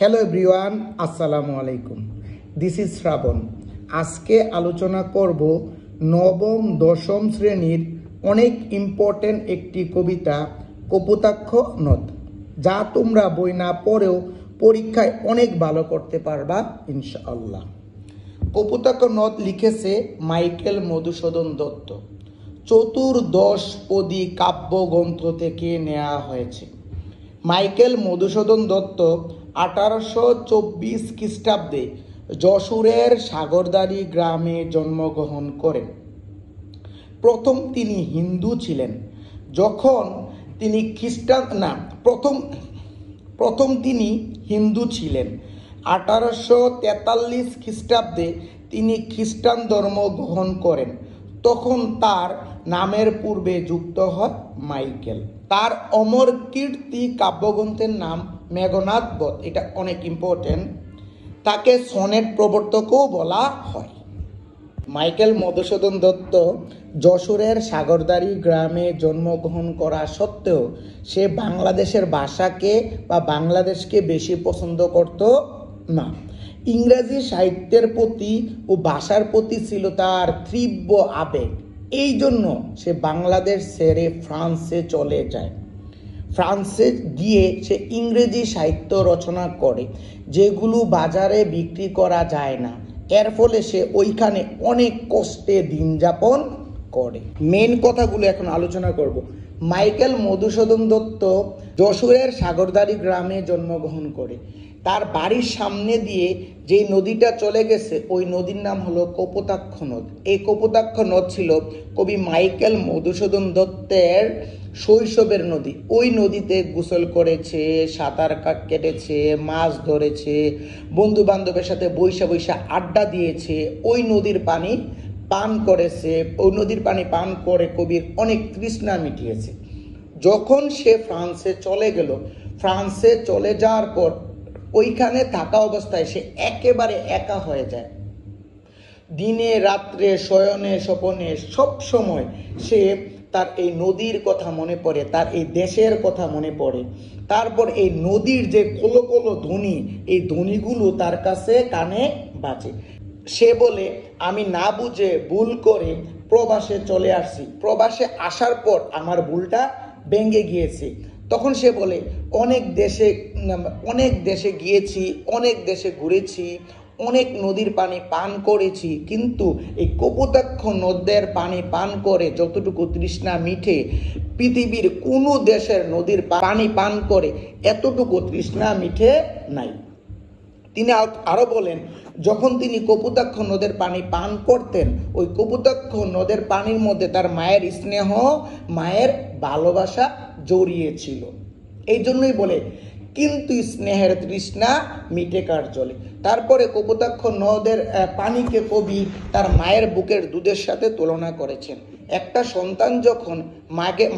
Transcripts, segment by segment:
Hello everyone, আসসালামু আলাইকুম। This is শ্রাবণ। আজকে আলোচনা করব নবম দশম শ্রেণীর অনেক ইম্পর্টেন্ট একটি কবিতা কপোতাক্ষ নদ, যা তোমরা বই না পড়েও পরীক্ষায় অনেক ভালো করতে পারবা ইনশাআল্লাহ। কপোতাক্ষ নদ লিখেছে মাইকেল মধুসূদন দত্ত। চতুর্দশপদী কাব্যগ্রন্থ থেকে নেওয়া হয়েছে। মাইকেল মধুসূদন দত্ত 1824 খ্রিস্টাব্দে যশোরের সাগরদাড়ি গ্রামে জন্মগ্রহণ করেন। প্রথম তিনি হিন্দু ছিলেন। যখন তিনি প্রথম তিনি হিন্দু ছিলেন। 1843 খ্রিস্টাব্দে তিনি খ্রিস্টান ধর্ম গ্রহণ করেন। তখন তার নামের পূর্বে যুক্ত হয় মাইকেল। তার অমর কীর্তি কাব্যগ্রন্থের নাম মেঘনাদ বধ, এটা অনেক ইম্পর্টেন্ট। তাকে সনেট প্রবর্তকও বলা হয়। মাইকেল মধুসূদন দত্ত যশোরের সাগরদাড়ি গ্রামে জন্মগ্রহণ করা সত্ত্বেও সে বাংলাদেশের ভাষাকে বা বাংলাদেশকে বেশি পছন্দ করত না। ইংরেজি সাহিত্যের প্রতি ও ভাষার প্রতি ছিল তার তীব্র আবেগ। এই জন্য সে বাংলাদেশ ছেড়ে ফ্রান্সে চলে যায়। ফ্রান্সে গিয়ে সে ইংরেজি সাহিত্য রচনা করে, যেগুলো বাজারে বিক্রি করা যায় না। এর ফলে সে ওইখানে অনেক কষ্টে দিন যাপন করে। মেন কথাগুলো এখন আলোচনা করব। মাইকেল মধুসূদন দত্ত যশোরের সাগরদাড়ি গ্রামে জন্মগ্রহণ করে। তার বাড়ির সামনে দিয়ে যে নদীটা চলে গেছে ওই নদীর নাম হলো কপোতাক্ষ নদ। এই কপোতাক্ষ নদ ছিল কবি মাইকেল মধুসূদন দত্তের শৈশবের নদী। ওই নদীতে গোসল করেছে, সাঁতার কেটেছে, মাছ ধরেছে, বন্ধু বান্ধবের সাথে বৈশা বৈশা আড্ডা দিয়েছে, ওই নদীর পানি পান করেছে। ওই নদীর পানি পান করে কবির অনেক তৃষ্ণা মিটিয়েছে। যখন সে ফ্রান্সে চলে গেল, ফ্রান্সে চলে যাওয়ার পর ওইখানে থাকা অবস্থায় সে একেবারে একা হয়ে যায়। দিনে রাত্রে শয়নে স্বপনে সব সময় সে তার এই নদীর কথা মনে পড়ে, তার এই দেশের কথা মনে পড়ে। তারপর এই নদীর যে কলো কলো ধ্বনি, এই ধ্বনিগুলো তার কাছে কানে বাজে। সে বলে, আমি না বুঝে ভুল করে প্রবাসে চলে আসছি। প্রবাসে আসার পর আমার ভুলটা ভেঙে গিয়েছে। তখন সে বলে, অনেক দেশে গিয়েছি, অনেক দেশে ঘুরেছি, অনেক নদীর পানি পান করেছি, কিন্তু এই কপোতাক্ষ নদের পানি পান করে যতটুকু তৃষ্ণা মিঠে পৃথিবীর কোনো দেশের নদীর পানি পান করে এতটুকু তৃষ্ণা মিঠে নাই। তিনি আরো বলেন, যখন তিনি কপোতাক্ষ নদের পানি পান করতেন, ওই কপোতাক্ষ নদের পানির মধ্যে তার মায়ের স্নেহ, মায়ের ভালোবাসা জড়িয়েছিল। এই জন্যই বলে, কিন্তু স্নেহের তৃষ্ণা মিটে কার জলে। তারপরে কপোতাক্ষ নদের পানিকে কবি তার মায়ের বুকের দুধের সাথে তুলনা করেছেন। একটা সন্তান যখন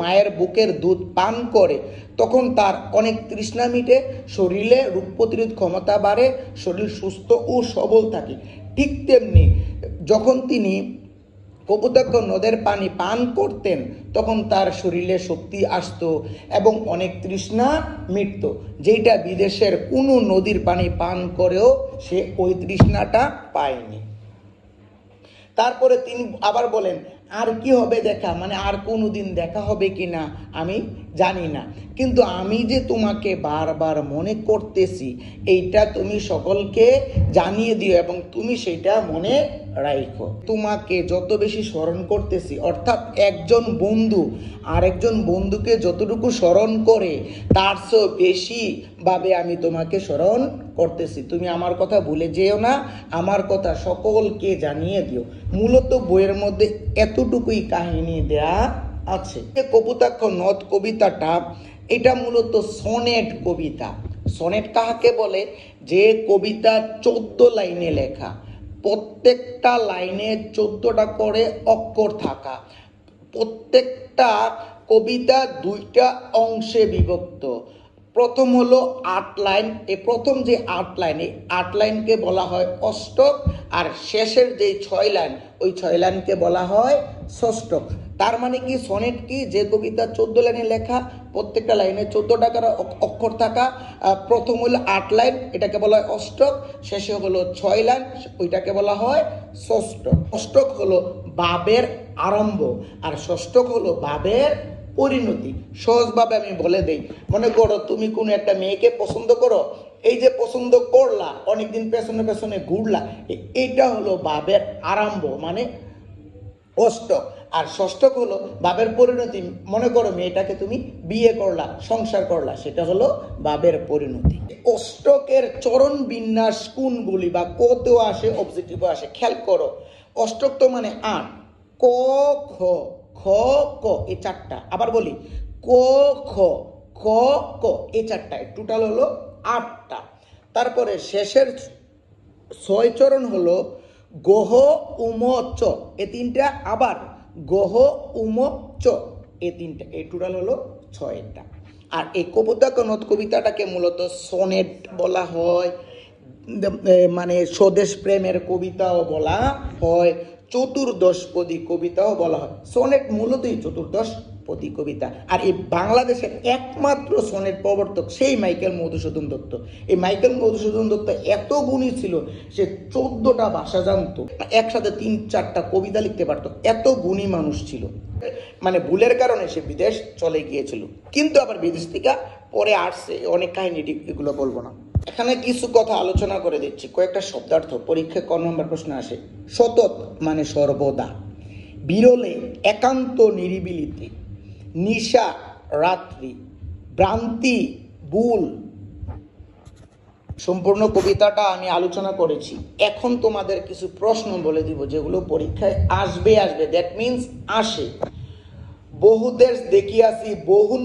মায়ের বুকের দুধ পান করে তখন তার অনেক তৃষ্ণা মিটে, শরীরে রোগ প্রতিরোধ ক্ষমতা বাড়ে, শরীর সুস্থ ও সবল থাকে। ঠিক তেমনি যখন তিনি কপোতাক্ষ নদের পানি পান করতেন তখন তার শরীরে শক্তি আসতো এবং অনেক তৃষ্ণা মিটত, যেটা বিদেশের কোনো নদীর পানি পান করেও সে ওই তৃষ্ণাটা পায়নি। তারপরে তিনি আবার বলেন, আর কি হবে দেখা, মানে আর কোনো দিন দেখা হবে কিনা আমি জানি না, কিন্তু আমি যে তোমাকে বারবার মনে করতেছি এইটা তুমি সকলকে জানিয়ে দিও এবং তুমি সেটা মনে রাখো। তোমাকে যত বেশি স্মরণ করতেছি, অর্থাৎ একজন বন্ধু আর একজন বন্ধুকে যতটুকু স্মরণ করে তার চেয়েও বেশি ভাবে আমি তোমাকে স্মরণ করতেছি। তুমি আমার কথা ভুলে যেও না, আমার কথা সকলকে জানিয়ে দিও। মূলত বইয়ের মধ্যে এতটুকুই কাহিনী দেয়া আছে। কপোতাক্ষ নদ কবিতাটা এটা মূলত সনেট কবিতা। সনেট কাহাকে বলে? যে কবিতা 14 লাইনে লেখা, প্রত্যেকটা লাইনে 14টা করে অক্ষর থাকা, প্রত্যেকটা কবিতা 2টা অংশে বিভক্ত, প্রথম হলো 8 লাইন, এই প্রথম যে 8 লাইন, এই 8 লাইনকে বলা হয় অষ্টক, আর শেষের যে 6 লাইন, ওই 6 লাইনকে বলা হয় ষষ্ঠক। তার মানে কি, সনেট কি, যে কবিতা 14 লাইনে লেখা, প্রত্যেকটা লাইনে 14টা করে অক্ষর থাকা, প্রথম হলো 8 লাইন, এটাকে বলা হয় অষ্টক, শেষে হলো 6 লাইন, ওইটাকে বলা হয় ষষ্ঠক। অষ্টক হলো ভাবের আরম্ভ, আর ষষ্ঠক হলো ভাবের পরিণতি। সহজভাবে আমি বলে দেই, মনে করো তুমি কোনো একটা মেয়েকে পছন্দ করো, এই যে পছন্দ করলা, অনেকদিন পেছনে পেছনে ঘুরলা, এইটা হলো ভাবের আরম্ভ, মানে অষ্টক। আর ষষ্ঠক হলো ভাবের পরিণতি। মনে করো মেয়েটাকে তুমি বিয়ে করলা, সংসার করলা, সেটা হলো ভাবের পরিণতি। অষ্টকের চরণ বিন্যাস কোনগুলি, বা কতেও আসে, অবজেক্টিভও আসে, খেয়াল করো। অষ্টক তো মানে 8, ক খ খ ক, এই 4টা। আবার বলি, ক খ খ ক, এই 4টা, টোটাল হলো 8টা। তারপরে শেষের 6 চরণ হলো গহ উম চ, এ 3টা, আবার গহ উম চ, এই 3টা, এই টোটাল হলো 6টা। আর এই কবিতা কনদ কবিতাটাকে মূলত সনেট বলা হয়, মানে স্বদেশ প্রেমের কবিতাও বলা হয়, চতুর্দশপদী কবিতাও বলা হয়। সনেট মূলতই চতুর্দশপদী কবিতা। আর এই বাংলাদেশের একমাত্র সনেট প্রবর্তক সেই মাইকেল মধুসূদন দত্ত। এই মাইকেল মধুসূদন দত্ত এত গুণী ছিল, সে 14টা ভাষা জানতো, একসাথে 3-4টা কবিতা লিখতে পারতো, এত গুণী মানুষ ছিল। মানে ভুলের কারণে সে বিদেশ চলে গিয়েছিল, কিন্তু আবার বিদেশ থেকে পরে আসছে, অনেক কাহিনী, এগুলো বলবো না। এখানে কিছু কথা আলোচনা করে দিচ্ছি, কয়েকটা শব্দার্থ পরীক্ষায় ক নম্বর প্রশ্ন আসে। সতত মানে সর্বদা, বিরলে একান্ত নিরিবিলিতে, নিশা রাত্রি, ভ্রান্তি ভুল। সম্পূর্ণ কবিতাটা আমি আলোচনা করেছি। এখন তোমাদের কিছু প্রশ্ন বলে দিব যেগুলো পরীক্ষায় আসবে, দ্যাট মিনস আসে। বহু দেশ দেখিয়াছি বহু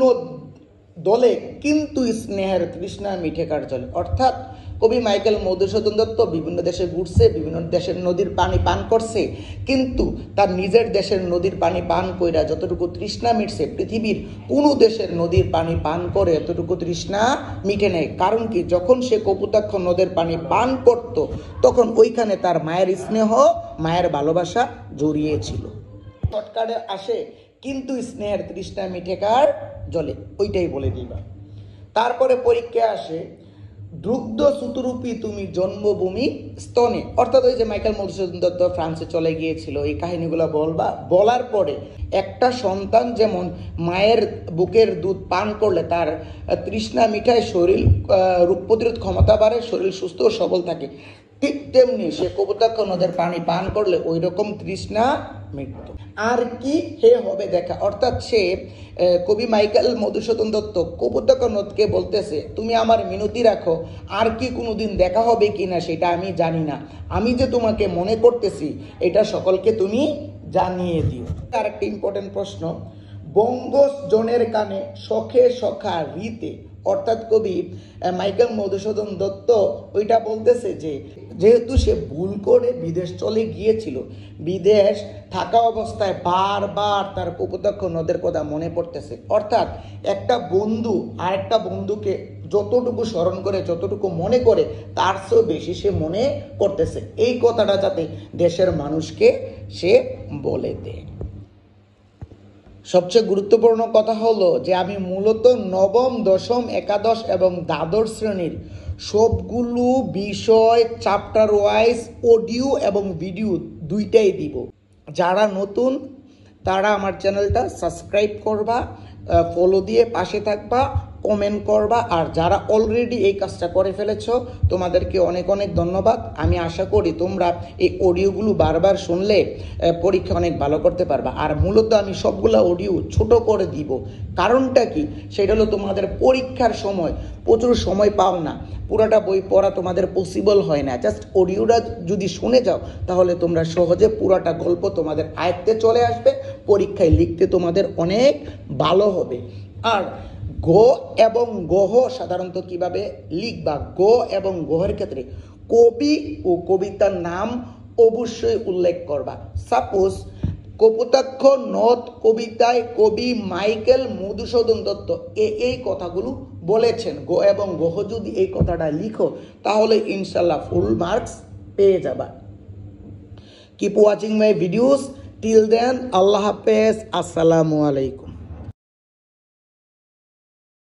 দলে, কিন্তু স্নেহের তৃষ্ণা মিঠে কার জলে। অর্থাৎ কবি মাইকেল মধুসূদন দত্ত বিভিন্ন দেশে ঘুরছে, বিভিন্ন দেশের নদীর পানি পান করছে, কিন্তু তার নিজের দেশের নদীর পানি পান কইরা যতটুকু তৃষ্ণা মিটছে, পৃথিবীর কোনো দেশের নদীর পানি পান করে এতটুকু তৃষ্ণা মিটে নেয়। কারণ কি, যখন সে কপোতাক্ষ নদের পানি পান করত, তখন ওইখানে তার মায়ের স্নেহ, মায়ের ভালোবাসা জড়িয়েছিল। শর্টকাটে আসে, কিন্তু স্নেহের তৃষ্ণা মিঠে কার জলে, ওইটাই বলে দিবা। তারপরে পরীক্ষা আসে, দুগ্ধ সুতরূপী তুমি জন্মভূমি স্তনে। অর্থাৎ ওই যে মাইকেল মধুসূদন দত্ত ফ্রান্সে চলে গিয়েছিল, এই কাহিনীগুলো বলবা। বলার পরে একটা সন্তান যেমন মায়ের বুকের দুধ পান করলে তার তৃষ্ণা মিঠায়, শরীর রোগ প্রতিরোধ ক্ষমতা বাড়ে, শরীর সুস্থ ও সবল থাকে, ঠিক তেমনি সে কপোতাক্ষ নদের পানি পান করলে ওই রকম তৃষ্ণা মৃত্যু। আর কি হে হবে দেখা, অর্থাৎ সে কবি মাইকেল মধুসূদন দত্ত কপোতাক্ষ নদকে বলতেছে, তুমি আমার মিনতি রাখো, আর কি কোনোদিন দেখা হবে কিনা সেটা আমি জানি না, আমি যে তোমাকে মনে করতেছি এটা সকলকে তুমি জানিয়ে দিও। আর একটা ইম্পর্টেন্ট প্রশ্ন, বঙ্গজনের কানে শখে সখা রীতে। অর্থাৎ কবি মাইকেল মধুসূদন দত্ত ওইটা বলতেছে যে, যেহেতু সে ভুল করে বিদেশ চলে গিয়েছিল, বিদেশ থাকা অবস্থায় বারবার তার কপোতাক্ষ নদের কথা মনে পড়তেছে। অর্থাৎ একটা বন্ধু আরেকটা বন্ধুকে যতটুকু স্মরণ করে, যতটুকু মনে করে, তার চেয়েও বেশি সে মনে করতেছে। এই কথাটা যাতে দেশের মানুষকে সে বলে দেয়। সবচেয়ে গুরুত্বপূর্ণ কথা হলো যে আমি মূলত নবম, দশম, একাদশ এবং দ্বাদশ শ্রেণীর সবগুলো বিষয় চ্যাপ্টার ওয়াইজ অডিও এবং ভিডিও দুইটাই দিব। যারা নতুন তারা আমার চ্যানেলটা সাবস্ক্রাইব করবা, ফলো দিয়ে পাশে থাকবা, কমেন্ট করবা। আর যারা অলরেডি এই কাজটা করে ফেলেছ, তোমাদেরকে অনেক অনেক ধন্যবাদ। আমি আশা করি তোমরা এই অডিওগুলো বারবার শুনলে পরীক্ষা অনেক ভালো করতে পারবা। আর মূলত আমি সবগুলো অডিও ছোট করে দিব, কারণটা কি, সেটা হলো তোমাদের পরীক্ষার সময় প্রচুর সময় পাও না, পুরাটা বই পড়া তোমাদের পসিবল হয় না। জাস্ট অডিওটা যদি শুনে যাও তাহলে তোমরা সহজে পুরাটা গল্প তোমাদের আয়ত্তে চলে আসবে, পরীক্ষায় লিখতে তোমাদের অনেক ভালো হবে। আর গ এবং গহ সাধারণত কিভাবে লিখবা, গ এবং গহের ক্ষেত্রে কবি ও কবিতার নাম অবশ্যই উল্লেখ করবা। সাপোজ কপোতাক্ষ নদ কবিতায় কবি মাইকেল মধুসূদন দত্ত এই কথাগুলো বলেছেন। এবং গহ যদি এই কথাটা লিখো তাহলে ইনশাল্লাহ ফুল মার্কস পেয়ে যাবা। Keep watching my videos till then, আল্লাহ হাফেজ, আসসালামু আলাইকুম।